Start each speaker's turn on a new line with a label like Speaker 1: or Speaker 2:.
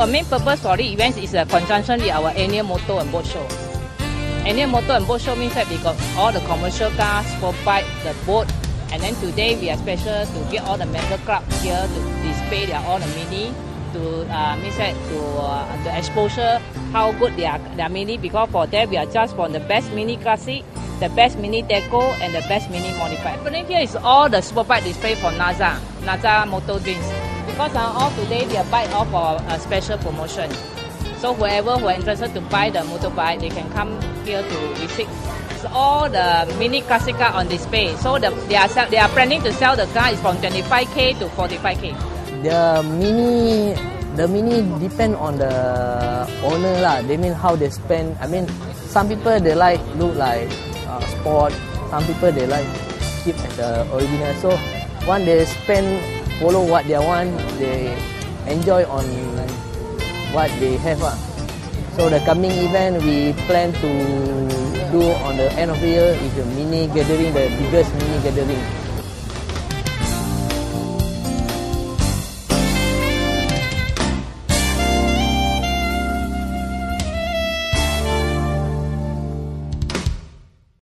Speaker 1: our main purpose for the events is a conjunction with our annual motor and boat show. Annual motor and boat show means that we got all the commercial cars, sport bike, the boat, and then today we are special to get all the member club here to display their all the mini to means that to the exposure how good they are mini, because for that we are just for the best mini classic, the best mini deco, and the best mini modified. Happening here is all the sport bike display for NAZA Motor Drinks, because all today they are bike all for a special promotion. So whoever who are interested to buy the motorbike, they can come here to visit. It's all the mini classic car on display. So they are planning to sell the car is from 25k to 45k.
Speaker 2: The mini depend on the owner lah. They mean how they spend. I mean, some people they look like sport. Some people they like keep as the original. So when they follow what they want, they enjoy on what they have. So the coming event we plan to do on the end of the year is a mini gathering, the biggest mini gathering.